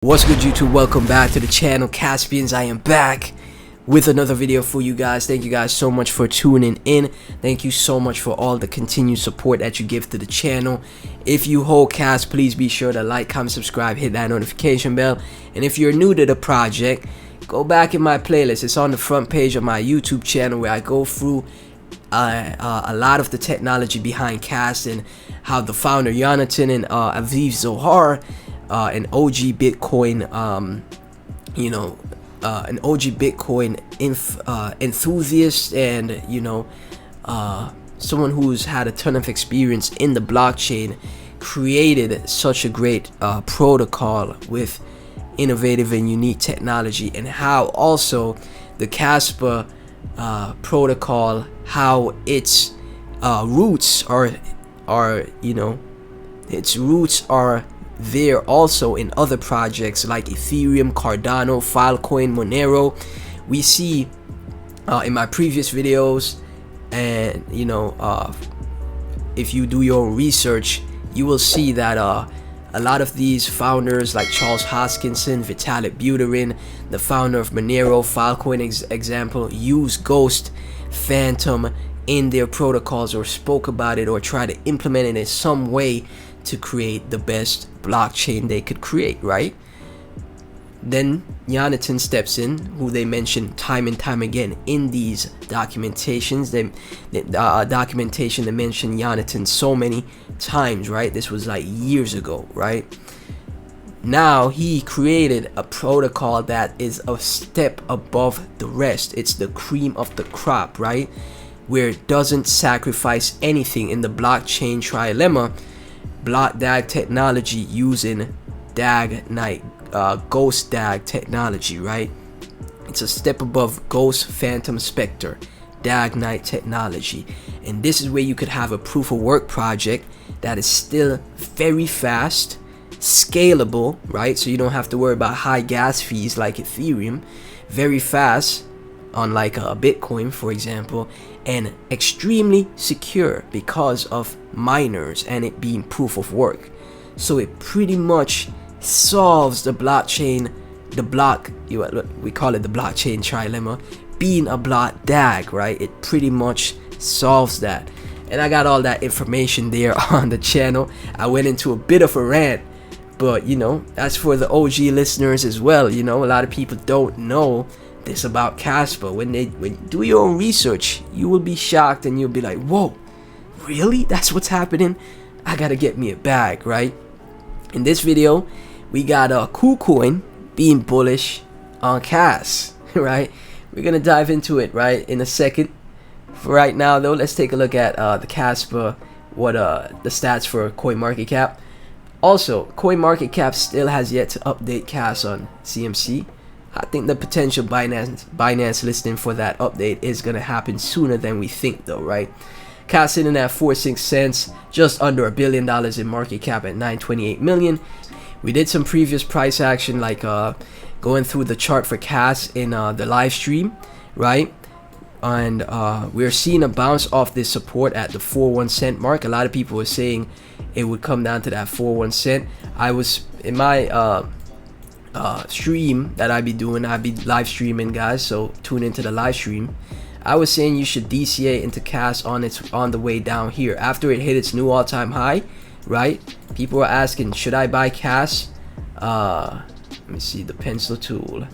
What's good, YouTube? Welcome back to the channel, Caspians. I am back with another video for you guys. Thank you guys so much for tuning in. Thank you so much for all the continued support that you give to the channel. If you hold Cas, please be sure to like, comment, subscribe, hit that notification bell. And if you're new to the project, go back in my playlist. It's on the front page of my YouTube channel where I go through a lot of the technology behind Cas and how the founder Jonathan and Aviv Zohar, an OG Bitcoin, an OG Bitcoin enthusiast, and someone who's had a ton of experience in the blockchain, created such a great protocol with innovative and unique technology, and how also the Kaspa protocol, how its roots are there also in other projects like Ethereum, Cardano, Filecoin, Monero. We see in my previous videos, and if you do your own research, you will see that a lot of these founders like Charles Hoskinson, Vitalik Buterin, the founder of Monero, Filecoin example, use Ghost, Phantom in their protocols, or spoke about it, or try to implement it in some way to create the best blockchain they could create, right? Then Jonathan steps in, who they mention time and time again in these documentations. Documentation they mention Jonathan so many times, right? This was like years ago, right? Now he created a protocol that is a step above the rest. It's the cream of the crop, right? Where it doesn't sacrifice anything in the blockchain trilemma. Block DAG technology using DAG Knight, Ghost DAG technology, right? It's a step above Ghost, Phantom, Spectre, DAG Knight technology. And this is where you could have a proof of work project that is still very fast, scalable, right? So you don't have to worry about high gas fees like Ethereum. Very fast, unlike a Bitcoin, for example, and extremely secure because of miners and it being proof of work. So it pretty much solves the blockchain, we call it the blockchain trilemma, being a block DAG, right? It pretty much solves that. And I got all that information there on the channel. I went into a bit of a rant, but that's for the OG listeners as well. A lot of people don't know this about Kaspa. When you do your own research, you will be shocked and you'll be like, whoa, really? That's what's happening? I gotta get me a bag, right? In this video, we got a Kucoin being bullish on Kas, right? We're gonna dive into it right in a second. For right now though, let's take a look at the Kaspa, what the stats for CoinMarketCap. Also, CoinMarketCap still has yet to update Kas on CMC. I think the potential Binance listing for that update is going to happen sooner than we think though, right? Cas sitting at 46 cents, just under $1 billion in market cap at 928 million. We did some previous price action, like going through the chart for Cas in the live stream, right? And we're seeing a bounce off this support at the 41 cent mark. A lot of people were saying it would come down to that 41 cent. I was in my stream that I be doing, I be live streaming, guys, so tune into the live stream. I was saying you should DCA into Kas on the way down here after it hit its new all-time high, right? People were asking, should I buy Kas? Let me see the pencil tool.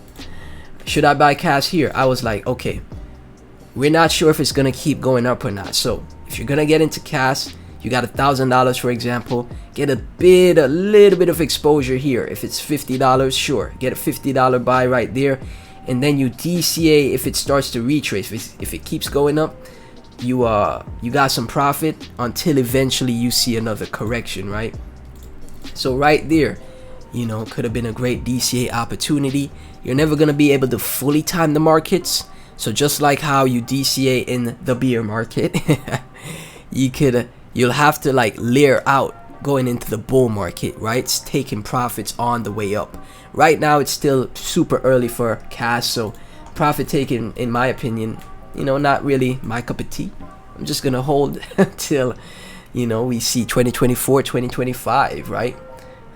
Should I buy Kas here? I was like, okay, we're not sure if it's gonna keep going up or not. So if you're gonna get into Kas, you got $1,000, for example, get a little bit of exposure here. If it's $50, sure, get a $50 buy right there, and then you DCA if it starts to retrace. If it keeps going up, you got some profit until eventually you see another correction, right? So right there, could have been a great DCA opportunity. You're never gonna be able to fully time the markets, so just like how you DCA in the bear market, you'll have to like layer out going into the bull market, right? It's taking profits on the way up. Right now it's still super early for Kas, so profit taking, in my opinion, not really my cup of tea. I'm just gonna hold till we see 2024, 2025, right?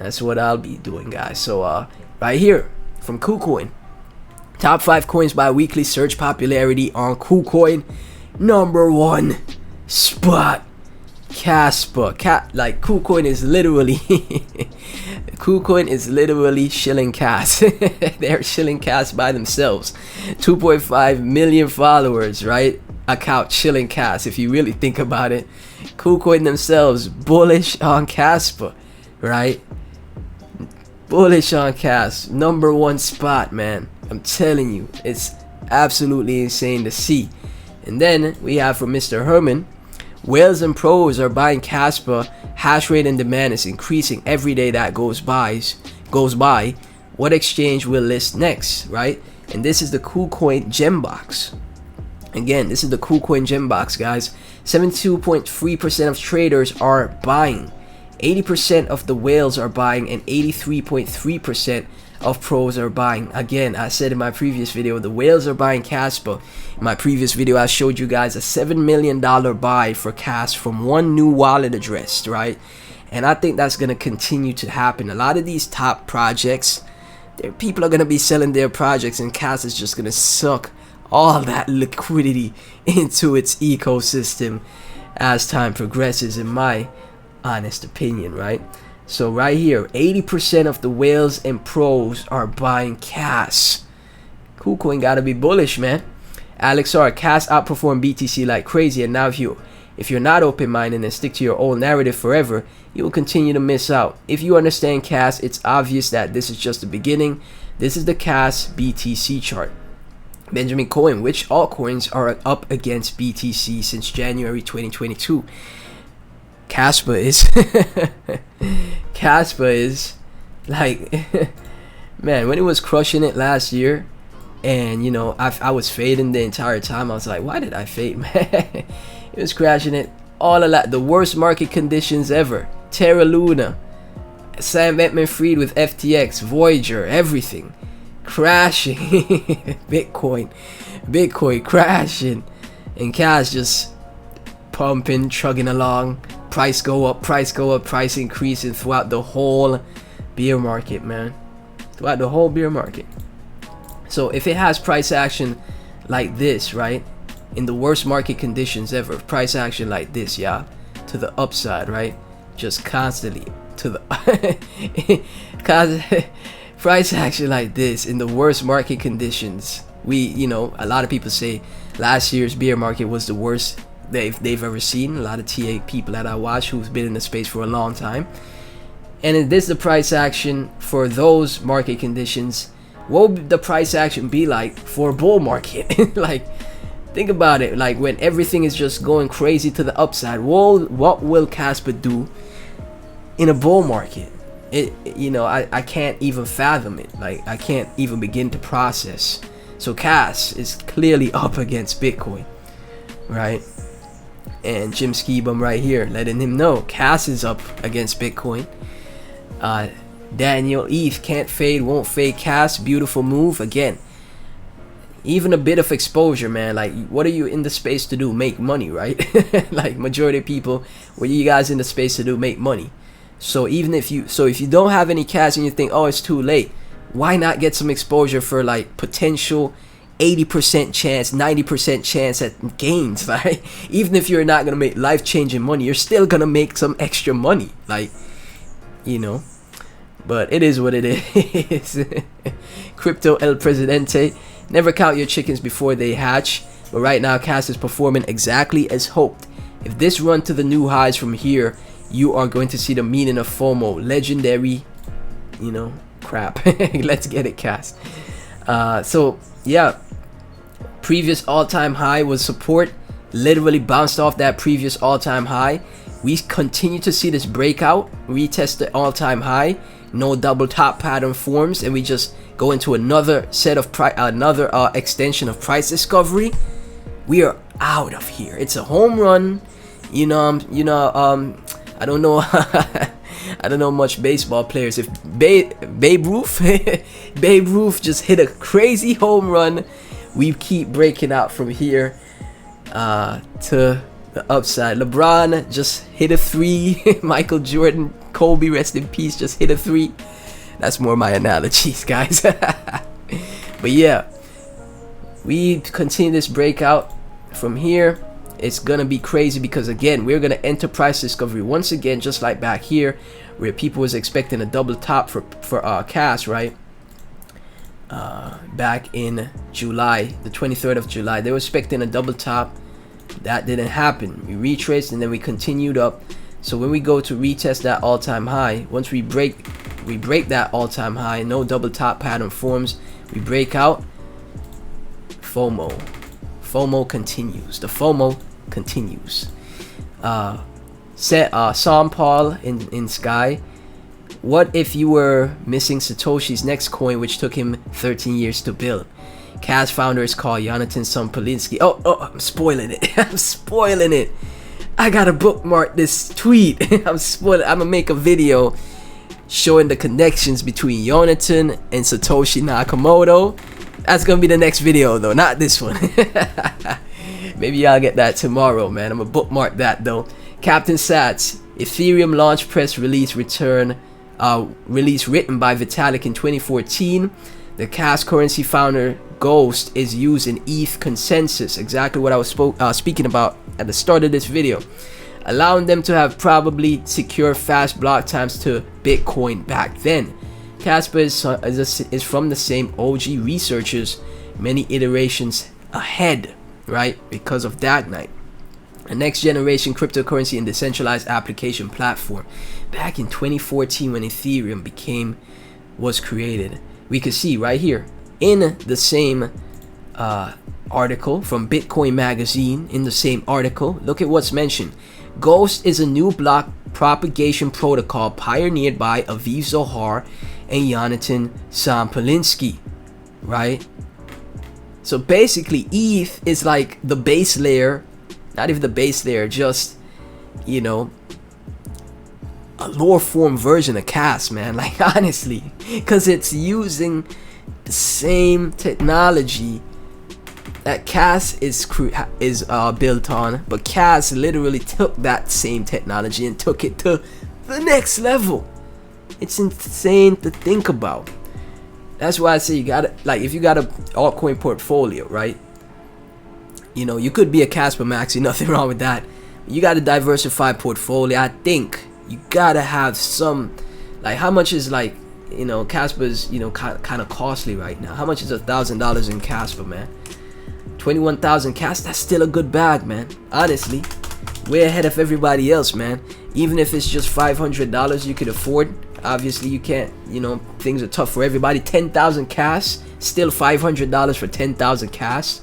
That's what I'll be doing, guys. So right here from Kucoin, top 5 coins by weekly search popularity on Kucoin. Number 1 spot, Kaspa. Like Kucoin is literally Kucoin is literally shilling Kas. They're shilling Kas by themselves. 2.5 million followers, right? Account shilling Kas. If you really think about it, Kucoin themselves bullish on Kaspa, right? Bullish on Kas. Number 1 spot, man. I'm telling you, it's absolutely insane to see. And then we have from Mr. Herman, whales and pros are buying Kaspa. Hash rate and demand is increasing every day that goes by. What exchange will list next, right? And this is the Kucoin gem box. Again, this is the Kucoin gem box, guys. 72.3% of traders are buying. 80% of the whales are buying, and 83.3% of pros are buying. Again, I said in my previous video, the whales are buying Kaspa. In my previous video, I showed you guys a $7 million buy for Kas from one new wallet address, right? And I think that's going to continue to happen. A lot of these top projects, people are going to be selling their projects, and Kas is just going to suck all that liquidity into its ecosystem as time progresses, in my honest opinion, right? So right here, 80% of the whales and pros are buying Kas. Kucoin gotta be bullish, man. Alex R, Kas outperformed BTC like crazy, and now if you're not open-minded and stick to your old narrative forever, you will continue to miss out. If you understand Kas, it's obvious that this is just the beginning. This is the Kas BTC chart. Benjamin Cohen, which altcoins are up against BTC since January 2022? Kaspa is like man, when it was crushing it last year, and you know, I was fading the entire time. I was like, why did I fade, man? It was crashing it all a lot. The worst market conditions ever. Terra Luna, Sam Bankman-Fried with FTX, Voyager, everything crashing. Bitcoin crashing, and Kas just pumping, chugging along. Price go up, price increasing throughout the whole bear market, man. Throughout the whole bear market. So if it has price action like this, right, in the worst market conditions ever, price action like this, yeah, to the upside, right, just constantly to the price action like this in the worst market conditions, you know, a lot of people say last year's bear market was the worst they've ever seen. A lot of TA people that I watch who's been in the space for a long time. And is this the price action for those market conditions? What would the price action be like for a bull market? Like, think about it. Like, when everything is just going crazy to the upside, what will Kaspa do in a bull market? You know, I can't even fathom it. Like, I can't even begin to process. So Kas is clearly up against Bitcoin, right? And Jim Skibum right here letting him know Kas is up against Bitcoin. Daniel ETH can't fade, won't fade Kas. Beautiful move. Again, even a bit of exposure, man. Like, what are you in the space to do? Make money, right? Like, majority of people, what are you guys in the space to do? Make money. So even if you don't have any Kas and you think, oh, it's too late, why not get some exposure for like potential 80% chance, 90% chance at gains, right? Even if you're not gonna make life-changing money, you're still gonna make some extra money, like, you know. But it is what it is. Crypto El Presidente, never count your chickens before they hatch. But right now, Kas is performing exactly as hoped. If this run to the new highs from here, you are going to see the meaning of FOMO. Legendary, you know, crap. Let's get it, Kas. So yeah, previous all-time high was support, literally bounced off that previous all-time high. We continue to see this breakout, retest the all-time high, no double top pattern forms, and we just go into another set of extension of price discovery. We are out of here. It's a home run. I don't know I don't know much baseball players. If Babe Ruth just hit a crazy home run, we keep breaking out from here to The upside. LeBron just hit a 3. Michael Jordan, Kobe, rest in peace, just hit a 3. That's more my analogies, guys. But yeah, we continue this breakout from here. It's gonna be crazy because again, we're gonna enter price discovery once again, just like back here, where people was expecting a double top for CAS, right? Back in July, the 23rd of July, they were expecting a double top. That didn't happen. We retraced and then we continued up. So when we go to retest that all-time high, once we break that all-time high, no double top pattern forms, we break out. FOMO continues. The FOMO continues. Sean Paul in Sky. What if you were missing Satoshi's next coin, which took him 13 years to build? CAS founder is called Jonathan Sompolinsky. Oh, I'm spoiling it. I'm spoiling it. I gotta bookmark this tweet. I'm gonna make a video showing the connections between Jonathan and Satoshi Nakamoto. That's gonna be the next video though, not this one. Maybe I'll get that tomorrow, man. I'm gonna bookmark that though. Captain Sats, Ethereum launch press release written by Vitalik in 2014. The CAS currency founder Ghost is used in ETH consensus, exactly what I was speaking about at the start of this video, allowing them to have probably secure fast block times to Bitcoin back then. Kaspa is from the same OG researchers, many iterations ahead, right? Because of Dagnite, a next generation cryptocurrency and decentralized application platform. Back in 2014 when Ethereum was created, we could see right here in the same article from Bitcoin magazine, in the same article, look at what's mentioned. Ghost is a new block propagation protocol pioneered by Aviv Zohar and Jonathan Sompolinsky, right? So basically ETH is like the base layer, not even the base layer, just, you know, a lower form version of CAS, man. Like honestly, because it's using the same technology that CAS is built on, but CAS literally took that same technology and took it to the next level. It's insane to think about. That's why I say you gotta, like, if you got a altcoin portfolio, right? You know, you could be a Kaspa maxi, nothing wrong with that. You got a diversified portfolio. I think you gotta have some, like, how much is, like, you know, Kaspa's, you know, kind of costly right now. How much is $1,000 in Kaspa, man? 21,000 CAS, that's still a good bag, man. Honestly, way ahead of everybody else, man. Even if it's just $500 you could afford. Obviously you can't, you know, things are tough for everybody. 10,000 CAS, still $500 for 10,000 CAS.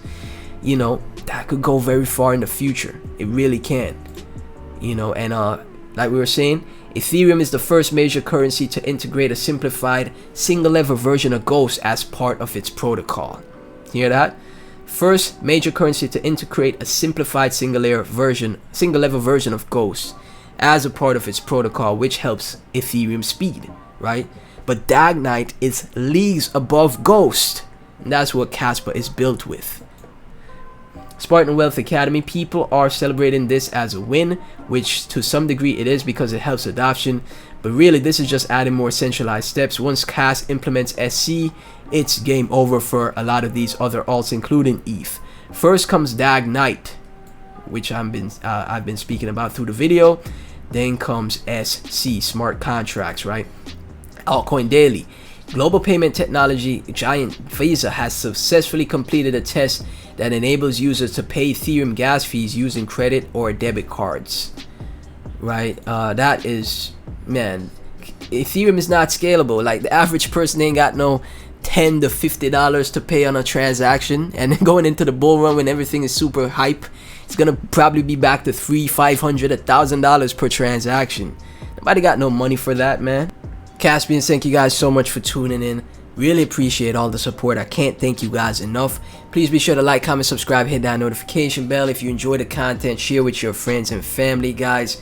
You know, that could go very far in the future. It really can. You know, and like we were saying, Ethereum is the first major currency to integrate a simplified single level version of Ghost as part of its protocol. Hear that? First major currency to integrate a simplified single level version of Ghost as a part of its protocol, which helps Ethereum speed, right? But Dagnite is leagues above Ghost, and that's what Kaspa is built with. Spartan Wealth Academy, people are celebrating this as a win, which to some degree it is because it helps adoption, but really this is just adding more centralized steps. Once CAS implements SC, it's game over for a lot of these other alts, including ETH. First comes Dagnite, which I've been speaking about through the video. Then comes SC, smart contracts, right? Altcoin Daily. Global payment technology giant Visa has successfully completed a test that enables users to pay Ethereum gas fees using credit or debit cards, right? That is, man, Ethereum is not scalable. Like, the average person ain't got no $10 to $50 to pay on a transaction, and then going into the bull run when everything is super hype, it's gonna probably be back to $300, $500, $1,000 per transaction. Nobody got no money for that, man. Caspian, thank you guys so much for tuning in. Really appreciate all the support. I can't thank you guys enough. Please be sure to like, comment, subscribe, hit that notification bell. If you enjoy the content, share with your friends and family, guys.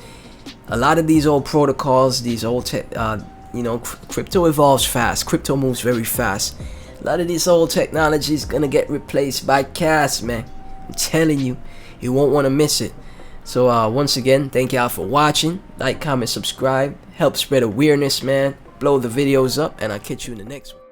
A lot of these old protocols, these old you know, crypto evolves fast. Crypto moves very fast. A lot of this old technology is gonna get replaced by CAS, man. I'm telling you, you won't want to miss it. So once again, thank y'all for watching. Like, comment, subscribe, help spread awareness, man. Blow the videos up, and I'll catch you in the next one.